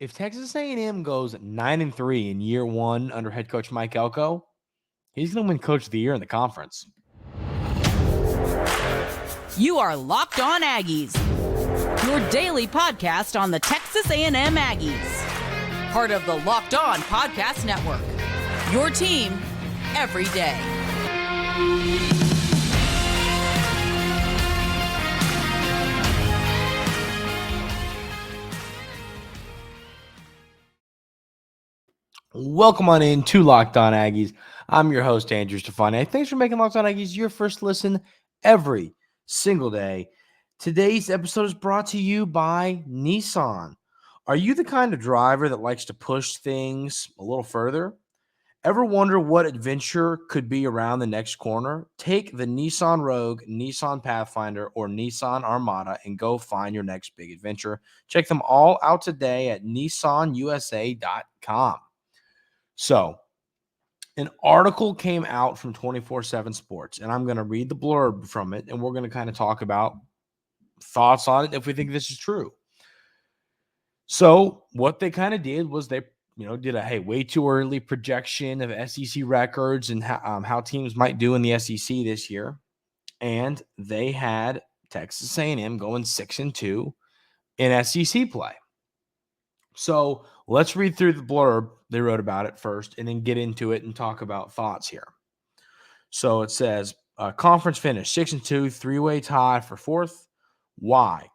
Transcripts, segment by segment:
If Texas A&M goes 9-3 in year one under head coach Mike Elko, he's going to win Coach of the Year in the conference. You are Locked On Aggies, your daily podcast on the Texas A&M Aggies. Part of the Locked On Podcast Network, your team every day. Welcome on in to Locked On Aggies. I'm your host, Andrew Stefaniak. Thanks for making Locked On Aggies your first listen every single day. Today's episode is brought to you by Nissan. Are you the kind of driver that likes to push things a little further? Ever wonder what adventure could be around the next corner? Take the Nissan Rogue, Nissan Pathfinder, or Nissan Armada and go find your next big adventure. Check them all out today at nissanusa.com. So, an article came out from 24/7 Sports, and I'm going to read the blurb from it, and we're going to kind of talk about thoughts on it if we think this is true. So, what they kind of did was they, did a way too early projection of SEC records and how teams might do in the SEC this year, and they had Texas A&M going 6-2 in SEC play. So let's read through the blurb they wrote about it first and then get into it and talk about thoughts here. So it says, conference finish, 6-2, three-way tie for fourth. Why?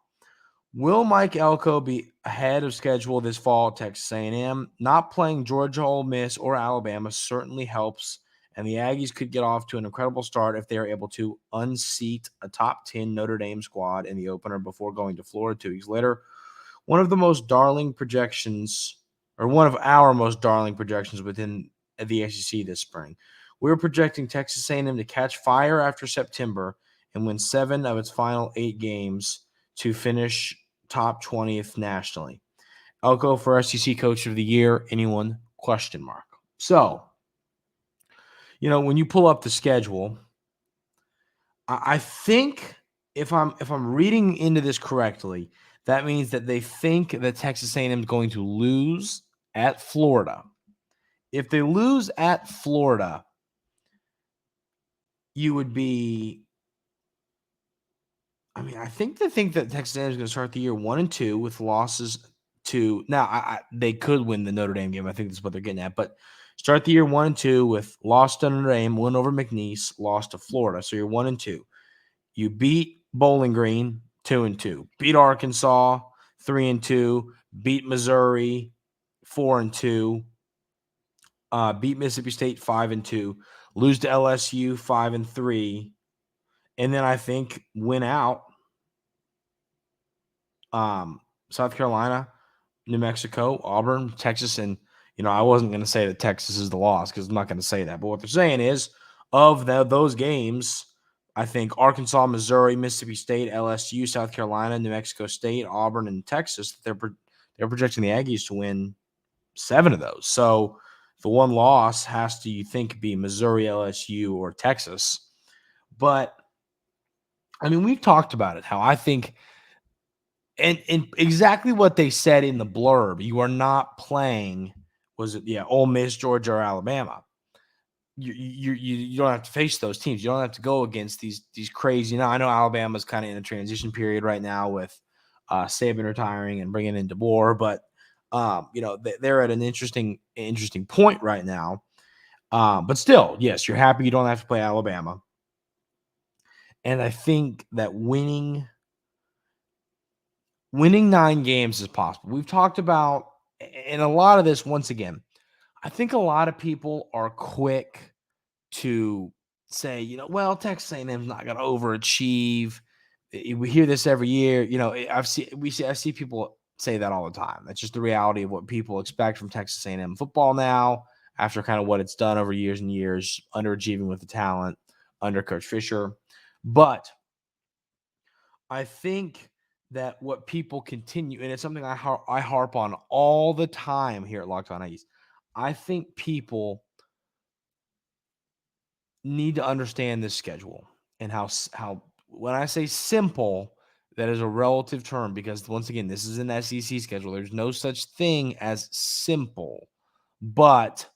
Will Mike Elko be ahead of schedule this fall at Texas A&M? Not playing Georgia, Ole Miss, or Alabama certainly helps, and the Aggies could get off to an incredible start if they are able to unseat a top 10 Notre Dame squad in the opener before going to Florida 2 weeks later. One of our most darling projections within the SEC this spring. We're projecting Texas A&M to catch fire after September and win 7 of its final 8 games to finish top 20th nationally. Elko for SEC Coach of the Year. Anyone? ? So, when you pull up the schedule, I think if I'm reading into this correctly, that means that they think that Texas A&M is going to lose at Florida. If they lose at Florida, you would be – I think they think that Texas A&M is going to start the year 1-2 with losses to – now, they could win the Notre Dame game. I think that's what they're getting at. But start the year 1-2 with loss to Notre Dame, win over McNeese, loss to Florida. So you're 1-2. You beat Bowling Green 2-2, beat Arkansas 3-2, beat Missouri 4-2, beat Mississippi State 5-2, lose to LSU 5-3, and then I think win out South Carolina, New Mexico, Auburn, Texas, and I wasn't going to say that Texas is the loss because I'm not going to say that. But what they're saying is of those games, I think Arkansas, Missouri, Mississippi State, LSU, South Carolina, New Mexico State, Auburn, and Texas, they're projecting the Aggies to win 7 of those. So the one loss has to, you think, be Missouri, LSU, or Texas. But, we've talked about it, how I think and exactly what they said in the blurb, you are not playing, Ole Miss, Georgia, or Alabama. You don't have to face those teams. You don't have to go against these crazy. I know Alabama's kind of in a transition period right now with Saban retiring and bringing in DeBoer, but they're at an interesting point right now. But still, yes, you're happy you don't have to play Alabama, and I think that winning 9 games is possible. We've talked about, and a lot of this, once again, I think a lot of people are quick to say, well, Texas A&M's not going to overachieve. We hear this every year. I see people say that all the time. That's just the reality of what people expect from Texas A&M football now, after kind of what it's done over years and years, underachieving with the talent under Coach Fisher. But I think that what people continue, and it's something I harp on all the time here at Locked On Aggies, I think people need to understand this schedule and how when I say simple, That is a relative term because, once again, this is an SEC schedule. There's no such thing as simple, but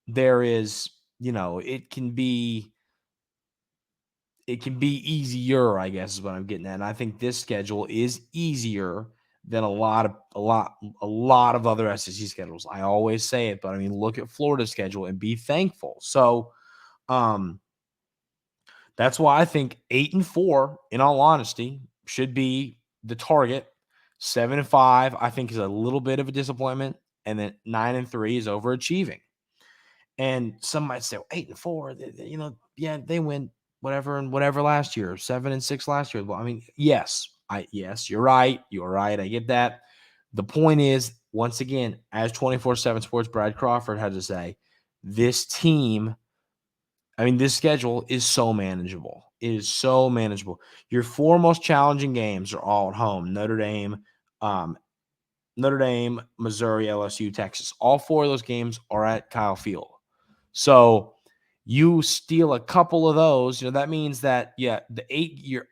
there is, it can be easier, I guess is what I'm getting at. And I think this schedule is easier than a lot of other SEC schedules. I always say it, but I mean, look at Florida's schedule and be thankful. So, that's why I think 8-4, in all honesty, should be the target. 7-5, I think, is a little bit of a disappointment, and then 9-3 is overachieving. And some might say, well, 8-4, yeah, they win whatever and whatever last year, 7-6 last year. Well, I mean, yes, you're right. You're right. I get that. The point is, once again, as 24/7 Sports Brad Crawford had to say, this schedule is so manageable. It is so manageable. Your 4 most challenging games are all at home. Notre Dame, Missouri, LSU, Texas. All 4 of those games are at Kyle Field. So you steal a couple of those, that means that, your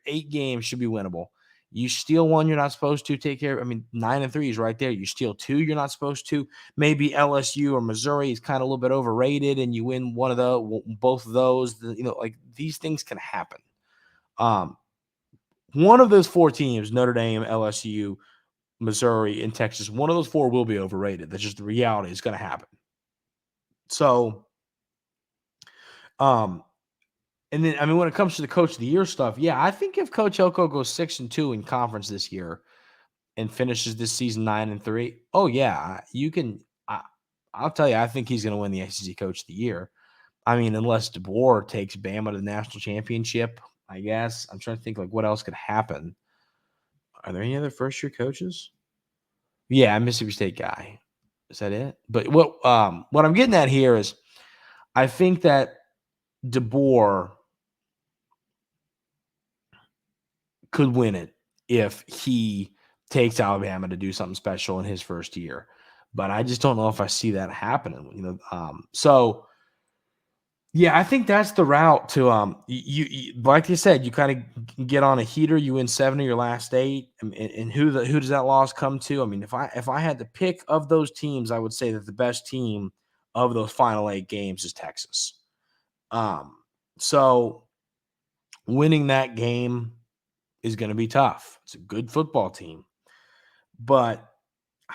8 games should be winnable. You steal one you're not supposed to take care of. 9-3 is right there. You steal 2 you're not supposed to. Maybe LSU or Missouri is kind of a little bit overrated, and you win both of those. Like, these things can happen. One of those 4 teams, Notre Dame, LSU, Missouri, and Texas, one of those 4 will be overrated. That's just the reality. It's going to happen. So, and then, when it comes to the Coach of the Year stuff, I think if Coach Elko goes 6-2 in conference this year and finishes this season 9-3, you can. I'll tell you, I think he's going to win the SEC Coach of the Year. Unless DeBoer takes Bama to the national championship, I guess. I'm trying to think, like, what else could happen. Are there any other first-year coaches? Yeah, Mississippi State guy. Is that it? But what I'm getting at here is, I think that DeBoer could win it if he takes Alabama to do something special in his first year. But I just don't know if I see that happening. I think that's the route to you like you said, you kind of get on a heater, you win 7 of your last 8, and who does that loss come to? If I had to pick of those teams, I would say that the best team of those final 8 games is Texas. So winning that game is going to be tough. It's a good football team. But,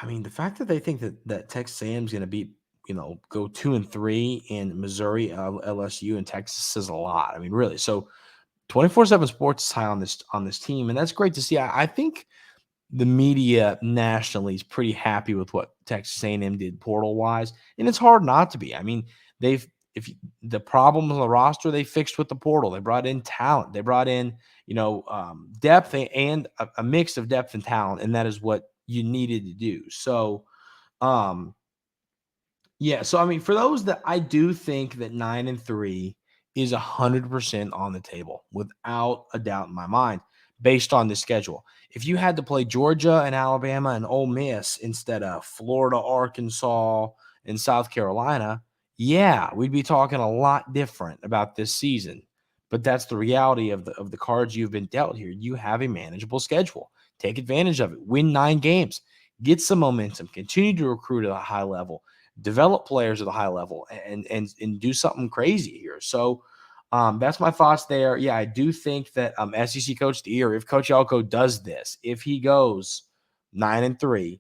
the fact that they think that Texas A&M is going to beat, go 2-3 in Missouri, LSU, and Texas says a lot. Really. So 24/7 Sports is high on this team, and that's great to see. I think the media nationally is pretty happy with what Texas A&M did portal-wise, and it's hard not to be. The problem on the roster they fixed with the portal. They brought in talent. They brought in, depth and a mix of depth and talent, and that is what you needed to do. So, for those that I do think that 9-3 is 100% on the table without a doubt in my mind, based on the schedule. If you had to play Georgia and Alabama and Ole Miss instead of Florida, Arkansas, and South Carolina, we'd be talking a lot different about this season. But that's the reality of the cards you've been dealt here. You have a manageable schedule. Take advantage of it. Win 9 games. Get some momentum. Continue to recruit at a high level. Develop players at a high level and do something crazy here. So that's my thoughts there. I do think that SEC Coach of the Year, if Coach Elko does this, if he goes 9-3,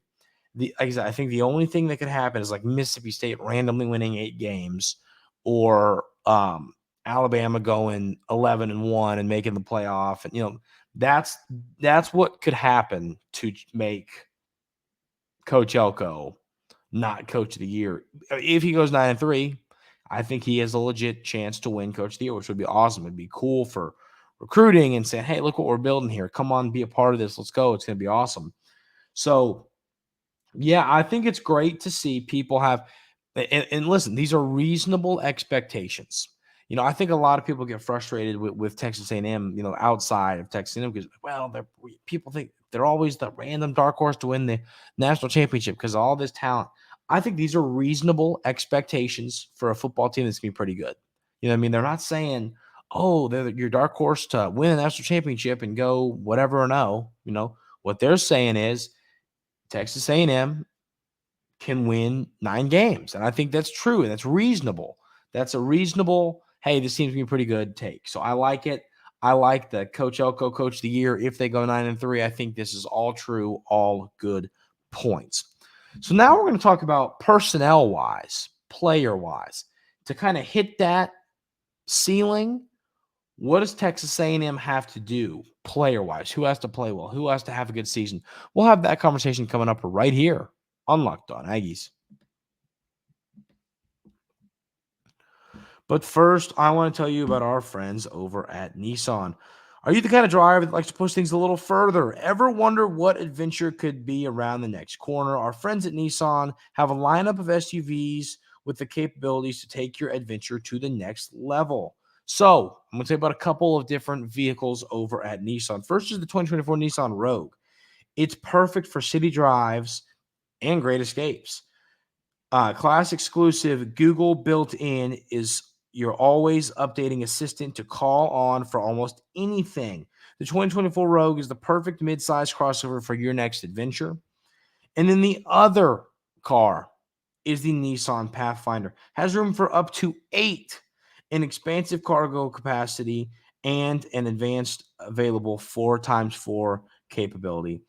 like I said, I think the only thing that could happen is like Mississippi State randomly winning 8 games, or Alabama going 11-1 and making the playoff. And that's what could happen to make Coach Elko not Coach of the Year. If he goes 9-3, I think he has a legit chance to win Coach of the Year, which would be awesome. It'd be cool for recruiting and saying, hey, look what we're building here. Come on, be a part of this. Let's go. It's going to be awesome. So, I think it's great to see people have – and listen, these are reasonable expectations. I think a lot of people get frustrated with Texas A&M, outside of Texas A&M because, people think they're always the random dark horse to win the national championship because of all this talent. I think these are reasonable expectations for a football team that's going to be pretty good. They're not saying, oh, they're your dark horse to win a national championship and go whatever or no. What they're saying is Texas A&M can win 9 games. And I think that's true. And that's reasonable. That's a reasonable, hey, this team's going to be pretty good take. So I like it. I like the Coach Elko Coach of the Year. If they go 9-3, I think this is all true, all good points. So now we're going to talk about personnel-wise, player-wise. To kind of hit that ceiling, what does Texas A&M have to do player-wise? Who has to play well? Who has to have a good season? We'll have that conversation coming up right here on Locked On Aggies. But first, I want to tell you about our friends over at Nissan. Are you the kind of driver that likes to push things a little further? Ever wonder what adventure could be around the next corner? Our friends at Nissan have a lineup of SUVs with the capabilities to take your adventure to the next level. So, I'm going to tell you about a couple of different vehicles over at Nissan. First is the 2024 Nissan Rogue. It's perfect for city drives and great escapes. Class exclusive Google built-in is your always updating assistant to call on for almost anything. The 2024 Rogue is the perfect mid-size crossover for your next adventure. And then the other car is the Nissan Pathfinder. Has room for up to 8, an expansive cargo capacity, and an advanced available 4x4 capability.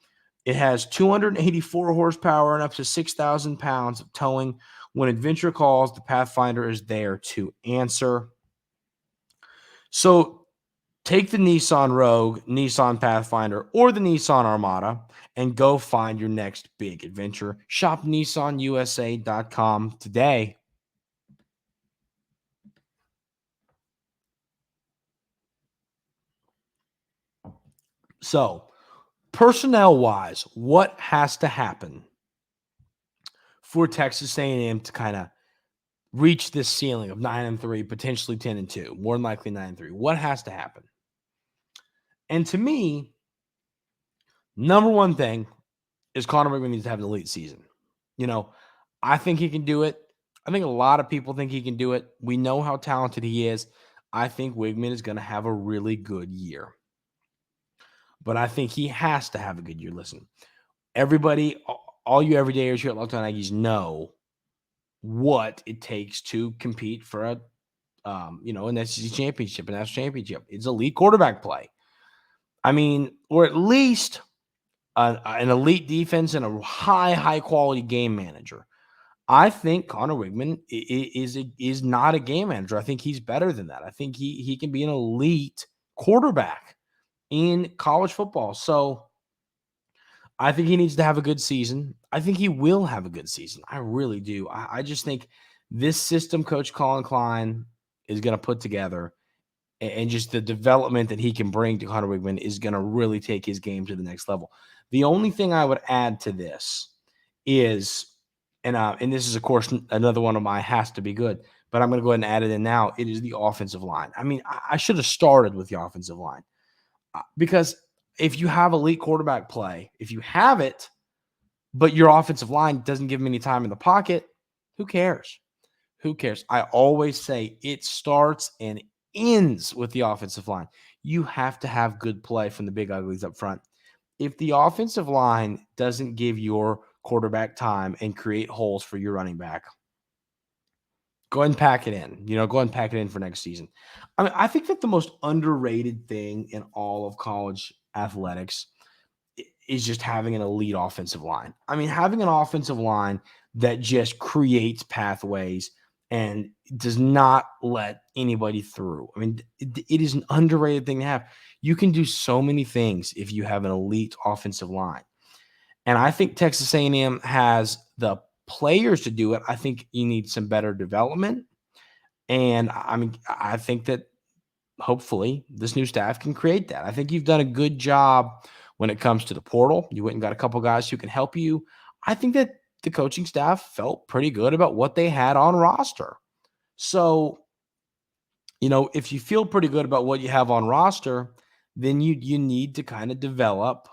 It has 284 horsepower and up to 6,000 pounds of towing. When adventure calls, the Pathfinder is there to answer. So take the Nissan Rogue, Nissan Pathfinder, or the Nissan Armada and go find your next big adventure. Shop NissanUSA.com today. So, personnel-wise, what has to happen for Texas A&M to kind of reach this ceiling of 9-3, potentially 10-2, more than likely 9-3? What has to happen? And to me, number one thing is Conner Weigman needs to have an elite season. I think he can do it. I think a lot of people think he can do it. We know how talented he is. I think Weigman is going to have a really good year. But I think he has to have a good year. Listen, everybody, all you everydayers here at Locked On Aggies know what it takes to compete for an SEC championship, a national championship. It's elite quarterback play. I mean, or at least an elite defense and a high quality game manager. I think Conner Weigman is not a game manager. I think he's better than that. I think he can be an elite quarterback in college football. So I think he needs to have a good season. I think he will have a good season. I really do. I just think this system Coach Colin Klein is going to put together and just the development that he can bring to Conner Weigman is going to really take his game to the next level. The only thing I would add to this is, and this is, of course, another one of my has to be good, but I'm going to go ahead and add it in now. It is the offensive line. I mean, I should have started with the offensive line because if you have elite quarterback play, if you have it, but your offensive line doesn't give him any time in the pocket, who cares? Who cares? I always say it starts and ends with the offensive line. You have to have good play from the big uglies up front. If the offensive line doesn't give your quarterback time and create holes for your running back, go ahead and pack it in. Go ahead and pack it in for next season. I mean, I think that the most underrated thing in all of college athletics is just having an elite offensive line. I mean, having an offensive line that just creates pathways and does not let anybody through. I mean, it is an underrated thing to have. You can do so many things if you have an elite offensive line. And I think Texas A&M has the players to do it. I think you need some better development. And I mean, I think that hopefully this new staff can create that. I think you've done a good job when it comes to the portal. You went and got a couple guys who can help you. I think that the coaching staff felt pretty good about what they had on roster. So, if you feel pretty good about what you have on roster, then you need to kind of develop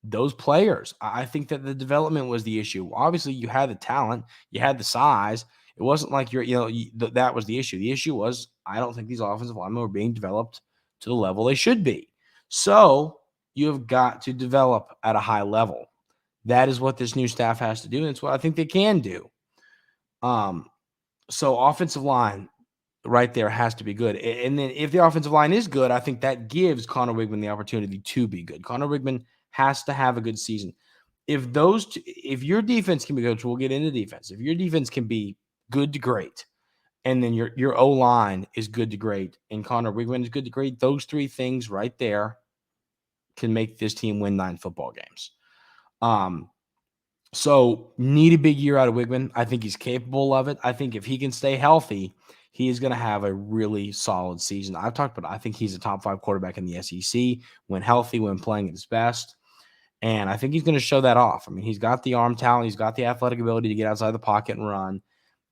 those players. I think that the development was the issue. Obviously, you had the talent, you had the size. It wasn't like that was the issue. The issue was I don't think these offensive linemen were being developed to the level they should be. So you have got to develop at a high level. That is what this new staff has to do, and it's what I think they can do. So offensive line right there has to be good. And then if the offensive line is good, I think that gives Conner Weigman the opportunity to be good. Conner Weigman has to have a good season. If your defense can be good, we'll get into defense. If your defense can be good to great, and then your O-line is good to great, and Conner Weigman is good to great, those three things right there can make this team win 9 football games. So need a big year out of Weigman. I think he's capable of it. I think if he can stay healthy, he is going to have a really solid season. I've talked about, I think he's a top 5 quarterback in the SEC when healthy, when playing at his best. And I think he's going to show that off. I mean, he's got the arm talent. He's got the athletic ability to get outside the pocket and run.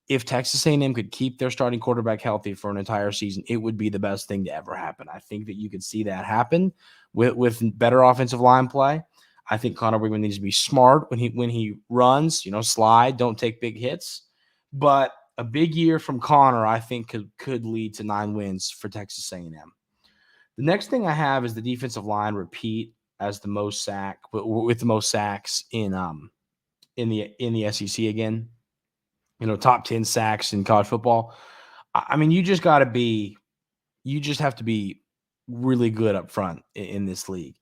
If Texas A&M could keep their starting quarterback healthy for an entire season, it would be the best thing to ever happen. I think that you could see that happen with better offensive line play. I think Conner Weigman needs to be smart when he runs, slide, don't take big hits. But a big year from Conner, I think, could lead to 9 wins for Texas A&M. The next thing I have is the defensive line repeat as the most with the most sacks in the SEC again. Top 10 sacks in college football. I mean, you just have to be really good up front in this league.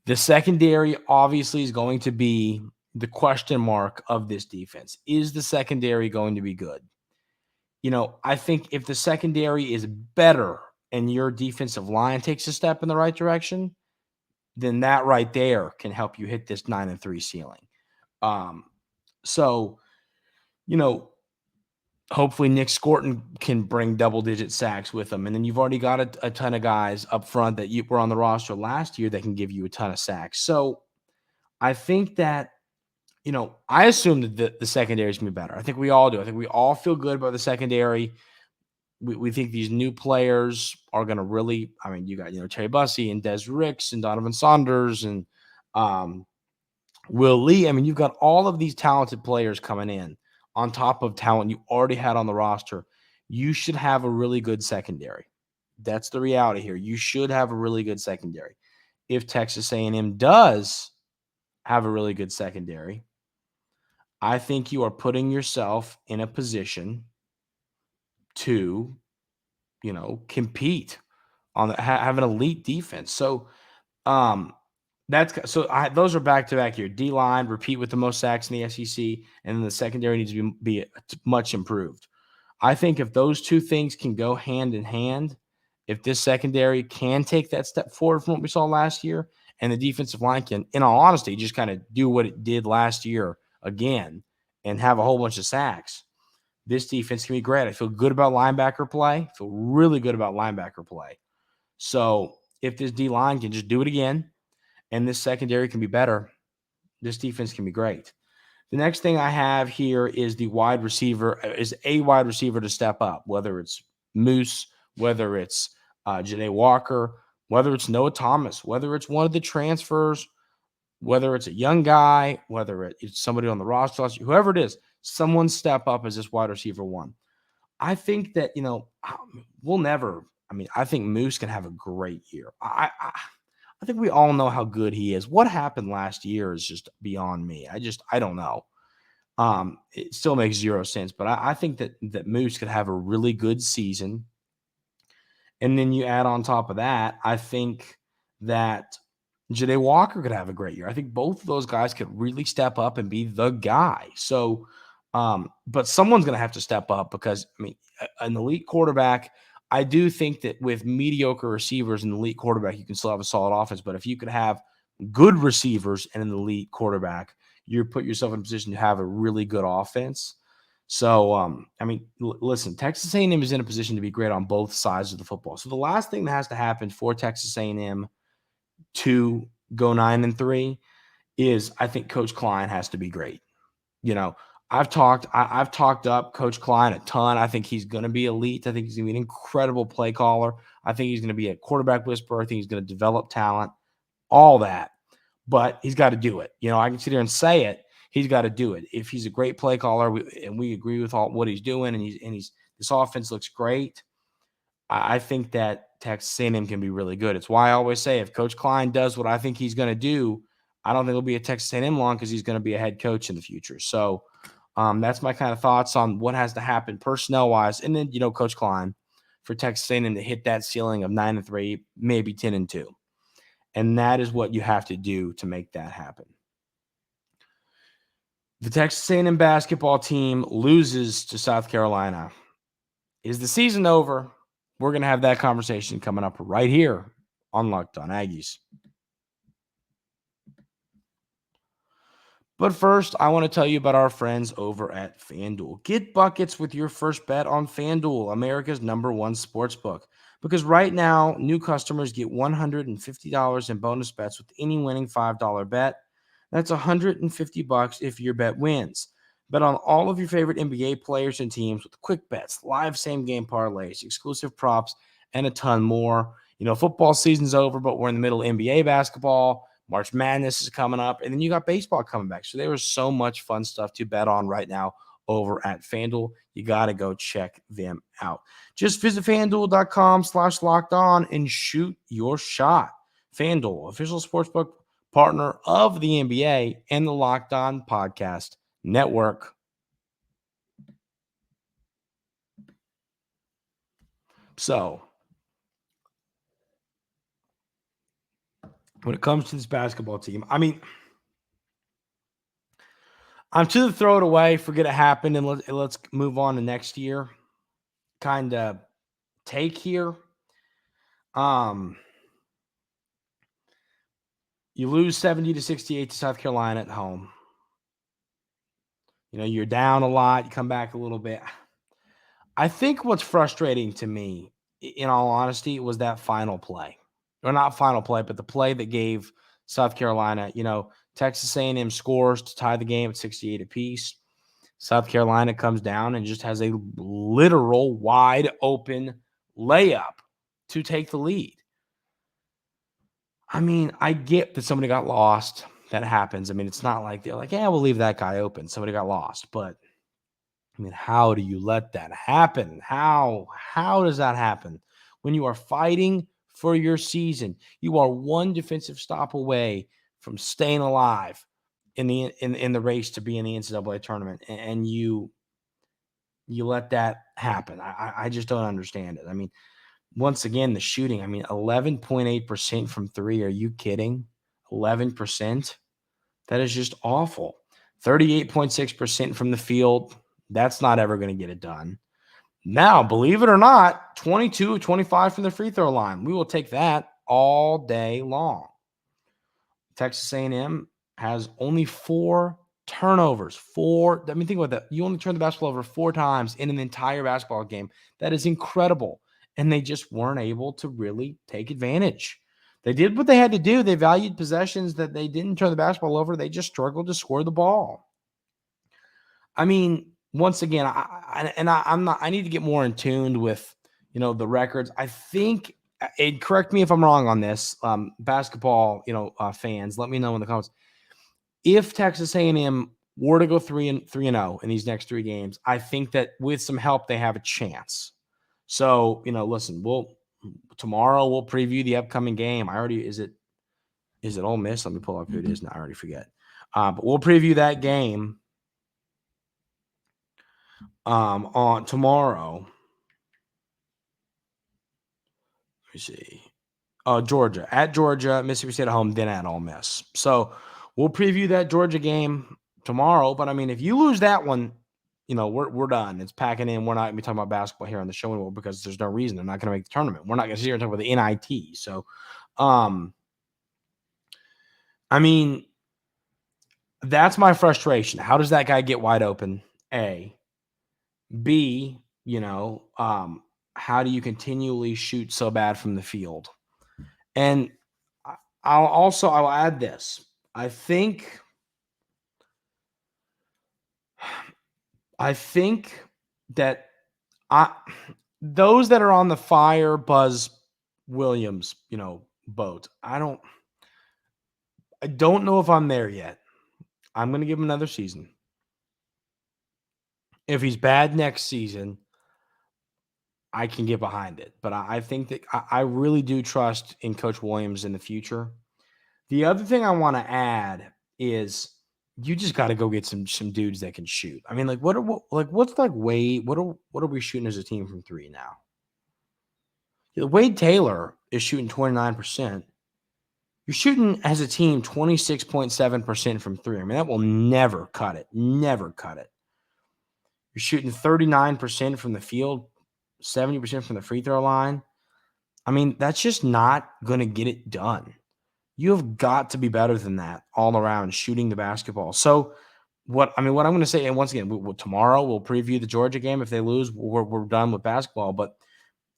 The secondary obviously is going to be the question mark of this defense. Is the secondary going to be good? I think if the secondary is better and your defensive line takes a step in the right direction, then that right there can help you hit this 9-3 ceiling. Hopefully Nick Scorton can bring double-digit sacks with him. And then you've already got a ton of guys up front that you were on the roster last year that can give you a ton of sacks. So I think that, I assume that the secondary is going to be better. I think we all do. I think we all feel good about the secondary. We think these new players are going to really – I mean, you got, Terry Bussey and Des Ricks and Donovan Saunders and Will Lee. I mean, you've got all of these talented players coming in. On top of talent you already had on the roster, you should have a really good secondary. That's the reality here. You should have a really good secondary. If Texas A&M does have a really good secondary, I think you are putting yourself in a position to, compete on have an elite defense. So, those are back-to-back here. D-line, repeat with the most sacks in the SEC, and then the secondary needs to be much improved. I think if those two things can go hand in hand, if this secondary can take that step forward from what we saw last year, and the defensive line can, in all honesty, just kind of do what it did last year again and have a whole bunch of sacks, this defense can be great. I feel good about linebacker play. I feel really good about linebacker play. So if this D-line can just do it again, and this secondary can be better, this defense can be great. The next thing I have here is a wide receiver to step up, whether it's Moose, whether it's Janae Walker, whether it's Noah Thomas, whether it's one of the transfers, whether it's a young guy, whether it's somebody on the roster, whoever it is, someone step up as this wide receiver one. I think that, I think Moose can have a great year. I think we all know how good he is. What happened last year is just beyond me. I don't know. It still makes zero sense, but I think that Moose could have a really good season. And then you add on top of that, I think that Janae Walker could have a great year. I think both of those guys could really step up and be the guy. So, but someone's going to have to step up because, an elite quarterback – I do think that with mediocre receivers and elite quarterback, you can still have a solid offense. But if you could have good receivers and an elite quarterback, you put yourself in a position to have a really good offense. So, listen, Texas A&M is in a position to be great on both sides of the football. So the last thing that has to happen for Texas A&M to go 9-3 is I think Coach Klein has to be great. I've talked up Coach Klein a ton. I think he's going to be elite. I think he's going to be an incredible play caller. I think he's going to be a quarterback whisperer. I think he's going to develop talent, all that. But he's got to do it. I can sit here and say it. He's got to do it. If he's a great play caller and we agree with all what he's doing and this offense looks great, I think that Texas A&M can be really good. It's why I always say if Coach Klein does what I think he's going to do, I don't think he'll be a Texas A&M long because he's going to be a head coach in the future. So that's my kind of thoughts on what has to happen personnel-wise. And then, Coach Klein for Texas A&M to hit that ceiling of 9-3, maybe 10-2. And that is what you have to do to make that happen. The Texas A&M basketball team loses to South Carolina. Is the season over? We're going to have that conversation coming up right here on Locked On Aggies. But first, I want to tell you about our friends over at FanDuel. Get buckets with your first bet on FanDuel, America's #1 sportsbook. Because right now, new customers get $150 in bonus bets with any winning $5 bet. That's $150 if your bet wins. Bet on all of your favorite NBA players and teams with quick bets, live same-game parlays, exclusive props, and a ton more. Football season's over, but we're in the middle of NBA basketball. March Madness is coming up, and then you got baseball coming back. So there is so much fun stuff to bet on right now over at FanDuel. You got to go check them out. Just visit FanDuel.com/lockedon and shoot your shot. FanDuel, official sportsbook partner of the NBA and the Locked On Podcast Network. So, when it comes to this basketball team, I'm to throw it away, forget it happened, and let's move on to next year. Kind of take here. You lose 70-68 to South Carolina at home. You're down a lot. You come back a little bit. I think what's frustrating to me, in all honesty, was that final play. Or not final play, but the play that gave South Carolina, Texas A&M scores to tie the game at 68 apiece. South Carolina comes down and just has a literal wide open layup to take the lead. I get that somebody got lost. That happens. It's not like they're like, yeah, we'll leave that guy open. Somebody got lost. But, how do you let that happen? How does that happen? When you are fighting for your season, you are one defensive stop away from staying alive in the race to be in the NCAA tournament, and you let that happen. I just don't understand it. Once again, the shooting, 11.8% from three. Are you kidding? 11%? That is just awful. 38.6% from the field. That's not ever going to get it done. Now, believe it or not, 22 of 25 from the free throw line. We will take that all day long. Texas A&M has only 4 turnovers. Think about that. You only turn the basketball over 4 times in an entire basketball game. That is incredible. And they just weren't able to really take advantage. They did what they had to do. They valued possessions that they didn't turn the basketball over. They just struggled to score the ball. Once again, I need to get more in tune with, the records. I think, and correct me if I'm wrong on this, basketball, fans, let me know in the comments. If Texas A&M were to go 3-0 in these next 3 games, I think that with some help, they have a chance. So, listen, tomorrow we'll preview the upcoming game. Is it Ole Miss? Let me pull up who it is now. I already forget. But we'll preview that game on tomorrow. Let me see. Georgia. At Georgia, Mississippi State at home, then at Ole Miss. So we'll preview that Georgia game tomorrow. But, if you lose that one, we're done. It's packing in. We're not going to be talking about basketball here on the show anymore because there's no reason. They're not going to make the tournament. We're not going to sit here and talk about the NIT. So, that's my frustration. How does that guy get wide open? A. B, how do you continually shoot so bad from the field? And I'll add this. I think that those that are on the fire Buzz Williams, boat. I don't know if I'm there yet. I'm going to give him another season. If he's bad next season, I can get behind it. But I think that I really do trust in Coach Williams in the future. The other thing I want to add is you just got to go get some dudes that can shoot. I mean, like what's like Wade? What are we shooting as a team from three now? Wade Taylor is shooting 29%. You're shooting as a team 26.7% from three. I mean, that will never cut it. Never cut it. You're shooting 39% from the field, 70% from the free throw line. I mean, that's just not going to get it done. You have got to be better than that all around shooting the basketball. So what I'm going to say, and once again, tomorrow we'll preview the Georgia game. If they lose, we're done with basketball. But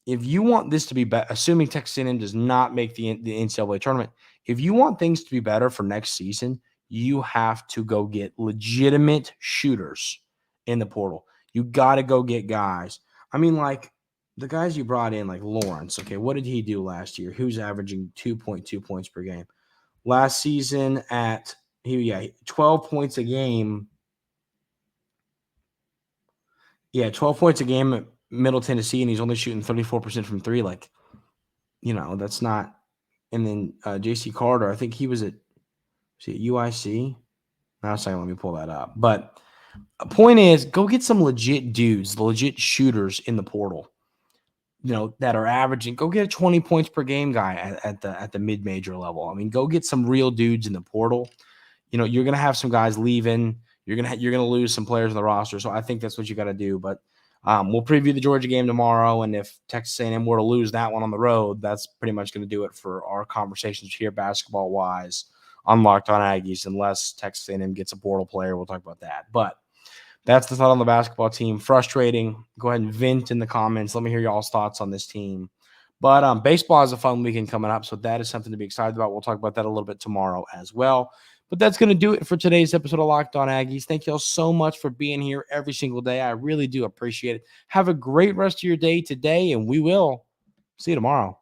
if you want this to be better, assuming Texas A&M does not make the NCAA tournament, if you want things to be better for next season, you have to go get legitimate shooters in the portal. You got to go get guys. I mean, like the guys you brought in, like Lawrence. Okay, what did he do last year? He was averaging 2.2 points per game. Last season 12 points a game. Yeah, 12 points a game at Middle Tennessee, and he's only shooting 34% from three. Like, that's not. And then J.C. Carter, I think he was at UIC. Now, second, let me pull that up. But a point is, go get some legit dudes, the legit shooters in the portal, that are averaging. Go get a 20 points per game guy at the mid-major level. I mean, go get some real dudes in the portal. You're going to have some guys leaving. You're going to lose some players in the roster. So I think that's what you got to do. But we'll preview the Georgia game tomorrow. And if Texas A&M were to lose that one on the road, that's pretty much going to do it for our conversations here basketball-wise on Locked On Aggies. Unless Texas A&M gets a portal player, we'll talk about that. But that's the thought on the basketball team. Frustrating. Go ahead and vent in the comments. Let me hear y'all's thoughts on this team. But baseball is a fun weekend coming up, so that is something to be excited about. We'll talk about that a little bit tomorrow as well. But that's going to do it for today's episode of Locked On Aggies. Thank y'all so much for being here every single day. I really do appreciate it. Have a great rest of your day today, and we will see you tomorrow.